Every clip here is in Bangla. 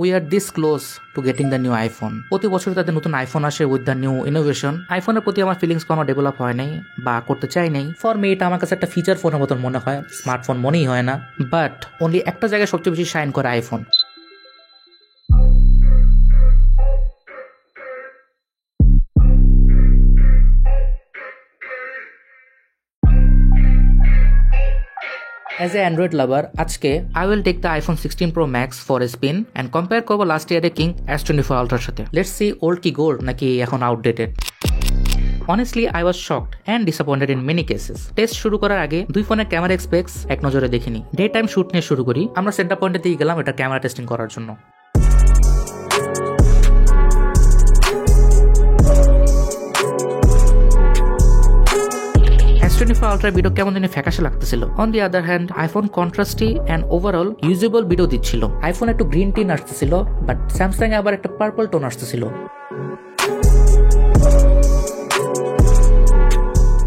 We are this close two getting the new iPhone. প্রতি বছর তাদের নতুন আইফোন আসে উইথ দ্য নিউ ইনোভেশন। আইফোনের প্রতি আমার ফিলিংস কোনো ডেভেলপ হয় নাই বা করতে চাই নাই। ফর মি এটা আমার কাছে একটা ফিচার ফোনের মতন মনে হয়, স্মার্টফোন মনেই হয় না। বাট অনলি একটা জায়গায় সবচেয়ে বেশি শাইন করে iPhone. As an Android lover, আজকে I will take the iPhone 16 Pro Max for a spin and compare করব লাস্ট ইয়ারের কিং S24 Ultra সাথে। Let's see old কি gold নাকি এখন outdated. Honestly, I was shocked and disappointed in many cases. Test শুরু করার আগে দুই ফোনের ক্যামেরা স্পেক্স এক নজরে দেখিনি। ডে টাইম শুট নিয়ে শুরু করি। আমরা সেন্টার পয়েন্টে দিয়ে গেলাম এটা ক্যামেরা টেস্টিং করার জন্য। S24 Ultra ভিডিও কেমন জানি ফ্যাকাশে লাগতেছিল। On the other hand iPhone contrasty and overall usable video দিচ্ছিল। আইফোন একটু গ্রিন টিন আসতেছিল, বাট স্যামসাং আবার একটা পার্পল টোন আসতেছিল।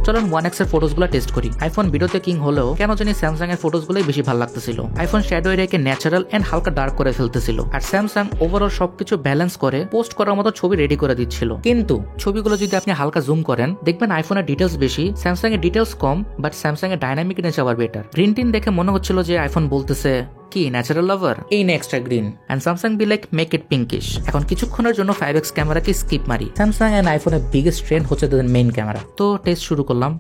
চলুন 1x এর ফটোসগুলো টেস্ট করি। আইফোন ভিডিওতে কিং হলেও কেন জানি স্যামসাং এর ফটোসগুলোই বেশি ভালো লাগতেছিল। আইফোন শ্যাডো এরিয়াকে ন্যাচারাল এন্ড হালকা ডার্ক করে ফেলতেছিল, আর স্যামসাং ওভারঅল সবকিছু ব্যালেন্স করে পোস্ট করার মতো ছবি রেডি করে দিচ্ছিল। কিন্তু ছবিগুলো যদি আপনি হালকা জুম করেন দেখবেন আইফোনের ডিটেলস বেশি, স্যামসাং এর ডিটেলস কম, বাট স্যামসাং এর ডাইনামিক নেচার আবার বেটার। গ্রিন টিন দেখে মনে হচ্ছিল যে আইফোন বলতেছে কি ন্যাচারাল লাভার, এই extra green, and Samsung be like make it pinkish. এখন কিছুক্ষণের জন্য 5x ক্যামেরাকে স্কিপ মারি। স্যামসাং এন্ড আইফোনের বিগেস্ট ট্রেন্ড হচ্ছে তাদের মেইন ক্যামেরা। তো টেস্ট শুরু করলাম।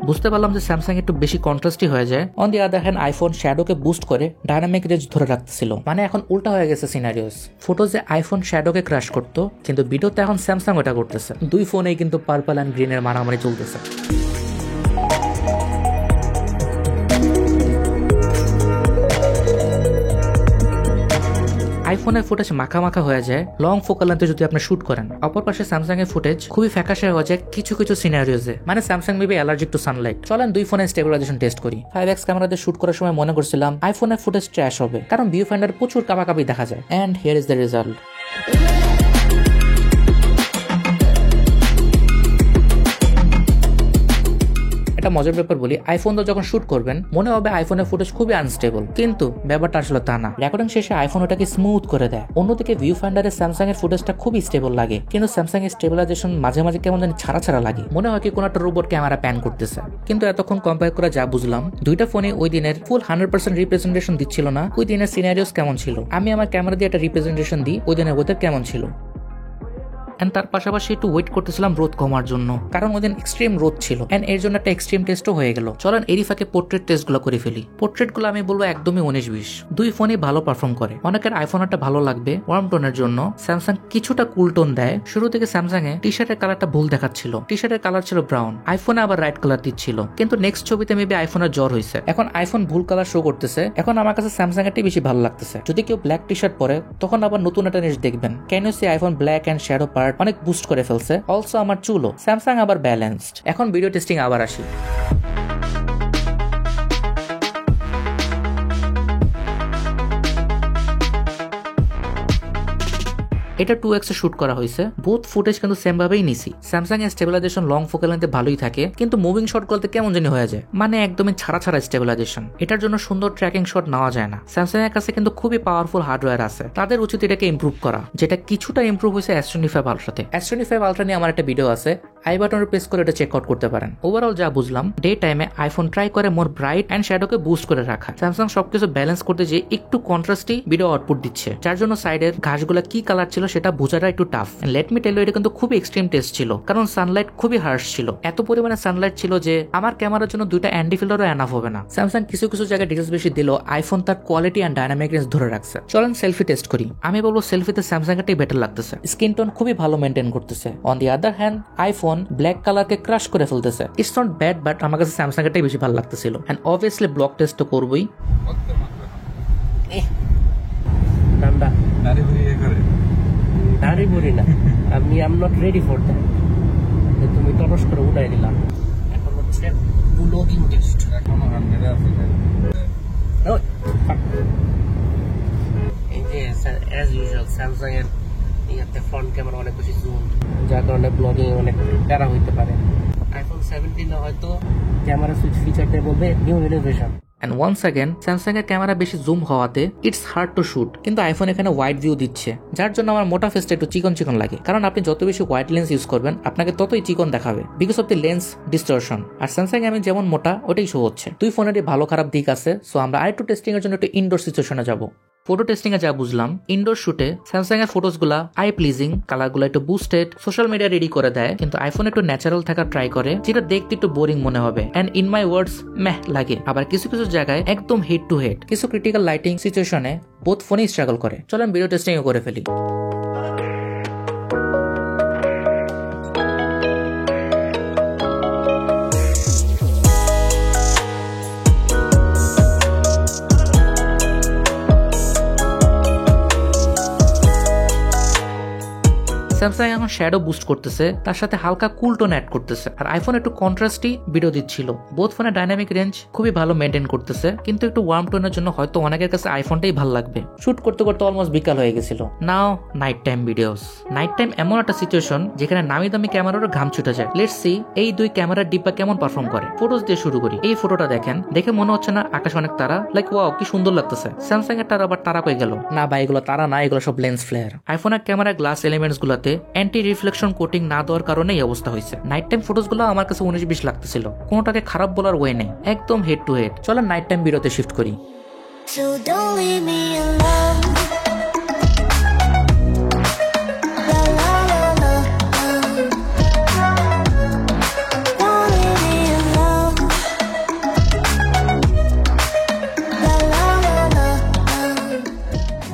বুঝতে পারলাম যে স্যামসাং একটু বেশি কন্ট্রাস্টি হয়ে যায়। On the other hand iPhone শ্যাডোকে বুস্ট করে ডাইনামিক রেঞ্জ ধরে রাখতেছিল। মানে এখন উল্টা হয়ে গেছে সিনারিওস। ফটোজে আইফোন শ্যাডোকে ক্রাশ করতো, কিন্তু ভিডিওতে এখন স্যামসাং ওটা করতেছে। দুই ফোনেই কিন্তু পার্পল অ্যান্ড গ্রিনের মারামারি চলতেছে। আইফোনের ফুটেজ মাখা মাখা হয়ে যায় লং ফোকাল লেন্থে যদি আপনি শুট করেন। অপর পাশে স্যামসাং এর ফুটেজ খুবই ফ্যাকাশে হয়ে যায় কিছু কিছু সিনারিওজে। মানে Samsung maybe allergic to sunlight. চলেন দুই ফোনের স্টেবিলাইজেশন টেস্ট করি। 5x ক্যামেরাতে শুট করার সময় মনে করছিলাম আইফোনের ফুটেজ ট্র্যাশ হবে, কারণ ভিউ ফাইন্ডার প্রচুর কাবাকাবি দেখা যায়। And here is the result. একটা মজার ব্যাপার বলি, আইফোন তো যখন শুট করবেন মনে হবে আইফোনের ফুটেজ খুবই আনস্টেবল, কিন্তু ব্যাপারটা আসলে তা না। রেকর্ডিং শেষে আইফোন ওটাকে স্মুথ করে দেয়। অন্যদিকে ভিউ ফাইন্ডারে স্যামসাং এর ফুটেজটা খুবই স্টেবল লাগে, কিন্তু স্যামসাং এর স্টেবিলাইজেশন মাঝে মাঝে কেমন জানি ছাড়া ছাড়া লাগে, মনে হয় কি কোনো একটা রোবট ক্যামেরা প্যান করতেছে। কিন্তু এতক্ষণ কম্পেয়ার করে যা বুঝলাম, দুইটা ফোনে ওই দিনের ফুল 100% রিপ্রেজেন্টেশন দিচ্ছিল না। ওই দিনের সিনারিওস কেমন ছিল, আমি আমার ক্যামেরা দিয়ে একটা রিপ্রেজেন্টেশন দিই, ওই দিনের ওদের কেমন ছিল। এন্ড তার পাশাপাশি একটু ওয়েট করতেছিলাম রোদ কমার জন্য, কারণ ওদের এক্সট্রিম রোদ ছিল, এন্ড এর জন্য একটা এক্সট্রিম টেস্টও হয়ে গেল। চলেন এরই ফাঁকে পোর্ট্রেট টেস্টগুলো করে ফেলি। পোর্ট্রেটগুলো আমি বলবো একদমই 19-20। দুই ফোনই ভালো পারফর্ম করে। অনেকের আইফোন একটা ভালো লাগবে ওয়ার্ম টোনের জন্য, স্যামসাং কিছুটা কুল টোন দেয়। শুরু থেকে স্যামসাং এ টি শার্টের কালারটা ভুল দেখাচ্ছিল, টি শার্টের কালার ছিল ব্রাউন, আইফোনে আবার রাইট কালার দিচ্ছিল। কিন্তু নেক্সট ছবিতে মেবি আইফোনের জ্বর হয়েছে, এখন আইফোন ভুল কালার শো করতেছে। এখন আমার কাছে স্যামসাং এরটাই বেশি ভালো লাগতেছে। যদি কেউ ব্ল্যাক টি শার্ট পরে তখন আবার নতুন একটা জিনিস দেখবেন, can you see iPhone black and shadow part অনেক বুস্ট করে ফেলছে। অলসো আমার চুলও স্যামসাং আবার ব্যালেন্সড। এখন ভিডিও টেস্টিং আবার আসি। এটা 2x এ শুট করা হয়েছে। বোথ ফুটেজ কিন্তু সেম ভাবেই নিছি। স্যামসাং এর স্টেবিলাইজেশন লং ফোকাল লেন্থে ভালোই থাকে, কিন্তু মুভিং শট গুলোতে কেমন জানি হয়ে যায়, মানে একদমই ছাড়া ছাড়া স্টেবিলাইজেশন। এটার জন্য সুন্দর ট্র্যাকিং শট নেওয়া যায় না। স্যামসাং এর কাছে কিন্তু খুবই পাওয়ারফুল হার্ডওয়্যার আছে, তাদের উচিত এটাকে ইমপ্রুভ করা, যেটা কিছুটা ইমপ্রুভ হয়েছে S25 আলট্রাতে। S25 আলট্রা নিয়ে আমার একটা ভিডিও আছে, আই বাটনে প্রেস করে এটা চেক আউট করতে পারেন। ওভারঅল যা বুঝলাম, ডে টাইমে আইফোন ট্রাই করে মোর ব্রাইট এন্ড শ্যাডোকে বুস্ট করে রাখা। স্যামসাং সবকিছু ব্যালেন্স করতে যে একটু কন্ট্রাস্টি ভিডিও আউটপুট দিচ্ছে, যার জন্য সাইডের ঘাসগুলো কি কালার ছিল সেটা বোঝাটা একটু tough. Let me tell you, এটা কিন্তু খুবই এক্সট্রিম টেস্ট ছিল, কারণ সানলাইট খুবই হার্শ ছিল। এত পরিমাণে সানলাইট ছিল যে আমার ক্যামেরার জন্য দুইটা অ্যান্টি ফিল্টারও এনাফ হবে না। স্যামসাং কিছু কিছু জায়গায় ডিটেলস বেশি দিল, আইফোন তার কোয়ালিটি এন্ড ডাইনামিক রেঞ্জ ধরে রাখছে। চলেন সেলফি টেস্ট করি। আমি বলবো সেলফিতে স্যামসাং এরটাই বেটার লাগতেছে। স্কিন টোন খুবই ভালো মেনটেন করতেছে। On the other hand iPhone black কালারকে ক্রাশ করে ফেলতেছে। ইটস নট ব্যাড, বাট আমার কাছে স্যামসাং এরটাই বেশি ভালো লাগতেছিল। এন্ড অবভিয়াসলি ব্লক টেস্ট তো করবই। ঠান্ডা দাঁড়ি ভরি না, আমি আম নট রেডি ফর দ্যাট। তুমি টরস করে উঠাই দিলাম। এখন হচ্ছে ব্লগিং টেস্ট। এখনো হান্ড্রেডে আছে। এই যে অ্যাজ ইউজুয়াল স্যামসাং এর ইয়াতে ফ্রন্ট ক্যামেরা অনেক বেশি জুম, যার কারণে ব্লগিং অনেক প্যারা হইতে পারে। আইফোন 17 হয়তো ক্যামেরা সুইচ ফিচারটা বলবে new innovation. And once again, Samsung এর ক্যামেরা বেশি জুম হওয়াতে ইটস হার্ড টু শুট, কিন্তু আইফোন এখানে ওয়াইড ভিউ দিচ্ছে, যার জন্য আমার মোটা ফেসটা একটু চিকন চিকন লাগে। কারণ আপনি যত বেশি ওয়াইড লেন্স ইউজ করবেন আপনাকে ততই চিকন দেখাবে because of the lens distortion. আর স্যামসাং আমি যেমন মোটা ওটাই শো হচ্ছে। দুই ফোনেরই ভালো খারাপ দিক আছে। সো আমরা আরেকটু টেস্টিং এর জন্য একটু ইনডোর সিচুয়েশনে যাব। ফটো টেস্টিং এ যা বুঝলাম, ইনডোর শুটে স্যামসাং এর ফটোস গুলা আই প্লিজিং, কালার গুলো একটু বুস্টেড, সোশ্যাল মিডিয়া রেডি করে দেয়, কিন্তু আইফোন একটু ন্যাচারাল থাকা ট্রাই করে, যেটা দেখতে একটু বোরিং মনে হবে এন্ড ইন মাই ওয়ার্ডস মেহ লাগে। আবার কিছু কিছু জায়গায় একদম হেড টু হেড, কিছু ক্রিটিক্যাল লাইটিং সিচুয়েশনে বোথ ফোনই স্ট্রাগল করে। চলেন ভিডিও টেস্টিং করে ফেলি। স্যামসাং এখন শ্যাডো বুস্ট করতেছে, তার সাথে হালকা কুল টোন অ্যাড করতেছে, আর আইফোন একটু কন্ট্রাস্টি ভিডিও দিচ্ছিল। বোথ ফোনে ডাইনামিক রেঞ্জ খুবই ভালো মেনটেন করতেছে, কিন্তু একটু ওয়ার্ম টোনের জন্য হয়তো অনেকের কাছে আইফোনটাই ভালো লাগবে। শুট করতে করতে অলমোস্ট বিকাল হয়ে গেছিল। Now night time videos. Night time এমন একটা সিচুয়েশন যেখানে নামি দামি ক্যামেরারও ঘাম ছুটে যায়। লেটস সি এই দুই ক্যামেরার ডিব্বা কেমন পারফর্ম করে। ফটোস দিয়ে শুরু করি। এই ফটোটা দেখেন, দেখে মনে হচ্ছে না আকাশ অনেক তারা, লাইক ওয়াও কি সুন্দর লাগতেছে। স্যামসাং এর তারা আবার তারা পেয়ে গেল না ভাই, এগুলো তারা না, এগুলো সব লেন্স ফ্লেয়ার। আইফোনের ক্যামেরা গ্লাস এলিমেন্টস গুলাতে অ্যান্টি রিফ্লেকশন কোটিং না দেওয়ার কারণে এই অবস্থা হয়েছে। নাইট টাইম ফটোস গুলো আমার কাছে 19-20 লাগতেছিল, কোনোটাকে খারাপ বলার ওয়ে নেই, একদম হেড টু হেড। চলেন নাইট টাইম ভিডিওতে শিফট করি। So don't leave me alone. La la la la. Don't leave me alone. La la la la.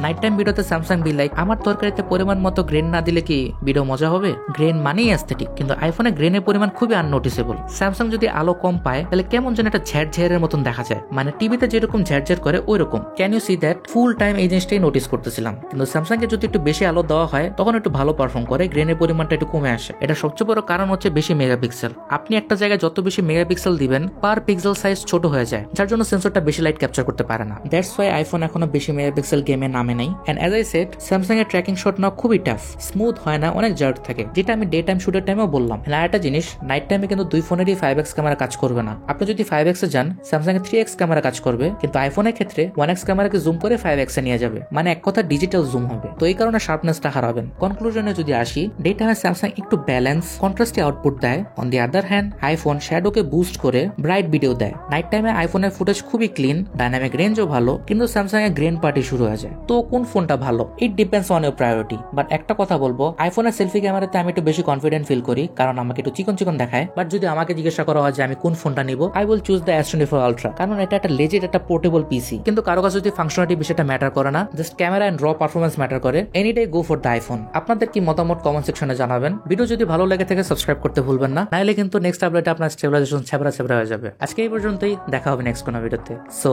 Night time ভিডিওতে স্যামসাং বি লাইক, আমার তরকারিতে পরিমাণ মতো গ্রেন না দিলে কি ভিডিও মজা হবে? গ্রেন মানেই অ্যাস্থেটিক, কিন্তু আইফোনে গ্রেনের পরিমাণ খুবই আননোটিসেবল। স্যামসাং যদি আলো কম পায় তাহলে কেমন যেন একটা ঝেড়ঝেড়ের মতন দেখা যায়, মানে টিভিতে যেরকম ঝেড়ঝেড় করে ওই রকম। Can you see that? Full time এই জিনিসটাই নোটিস করতেছিলাম। কিন্তু স্যামসাং কে যদি একটু বেশি আলো দেওয়া হয় তখন একটু ভালো পারফর্ম করে, গ্রেনের পরিমাণটা একটু কমে আসে। এটা সবচেয়ে বড় কারণ হচ্ছে বেশি মেগাপিক্সেল। আপনি একটা জায়গায় যত বেশি মেগাপিক্সেল দিবেন পার পিক্সেল সাইজ ছোট হয়ে যায়, যার জন্য সেন্সরটা বেশি লাইট ক্যাপচার করতে পারে না। দ্যাটস ওয়াই আইফোন এখনো বেশি মেগাপিক্সেল গেমে নামে নাই। And as I said, Samsung এর ট্র্যাকিং শট না খুবই টাফ, স্মুথ হয় না, অনেক জার্ক থাকে, যেটা আমি ডে টাইম শুটের টাইমেও বললাম। আর একটা জিনিস, নাইট টাইমে কিন্তু দুই ফোনেরই 5x ক্যামেরা কাজ করবে না। আপনি যদি 5x এ যান, স্যামসাং এর 3x ক্যামেরা কাজ করবে, কিন্তু আইফোনের ক্ষেত্রে 1x ক্যামেরাকে জুম করে 5x এ নিয়ে যাবে, মানে এক কথা ডিজিটাল জুম হবে। তো এই কারণে শার্পনেসটা হারাবেন। কনক্লুশনে যদি আসি, ডে টাইমে স্যামসাং একটু ব্যালেন্স কন্ট্রাস্টে আউটপুট দেয়, on the other hand iPhone শ্যাডোকে বুস্ট করে ব্রাইট ভিডিও দেয়। নাইট টাইমে আইফোনের ফুটেজ খুবই ক্লিন, ডাইনামিক রেঞ্জও ভালো, কিন্তু স্যামসাং এর গ্রেন পার্টি শুরু হয়ে যায়। তো কোন ফোনটা ভালো? It depends on your priority. But একটা কথা বলবো, আইফোনের সেলফি ক্যামেরাতে আমি একটু বেশি কনফিডেন্ট ফিল করি, কারণ আমাকে একটু চিকন চিকন দেখায়। বাট যদি আমাকে জিজ্ঞাসা করা হয় যে আমি কোন ফোনটা নিব, I will choose the S24 ultra, কারণ এটা একটা লেজিট একটা পোর্টেবল পিসি। কিন্তু কারো কাছে যদি ফাংশনালিটি বিষয়টা ম্যাটার করে না, জাস্ট ক্যামেরা এন্ড র পারফরমেন্স ম্যাটার করে, any day go for the iPhone. আপনাদের কি মতামত কমেন্ট সেকশনে জানাবেন। ভিডিও যদি ভালো লাগে থাকে সাবস্ক্রাইব করতে ভুলবেন না, নাইলে কিন্তু নেক্সট আপডেটে আপনার স্টেবিলাইজেশন ছেবড়া ছেবড়া হয়ে যাবে। আজকে এই পর্যন্তই, দেখা হবে নেক্সট কোনো ভিডিওতে। So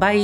by.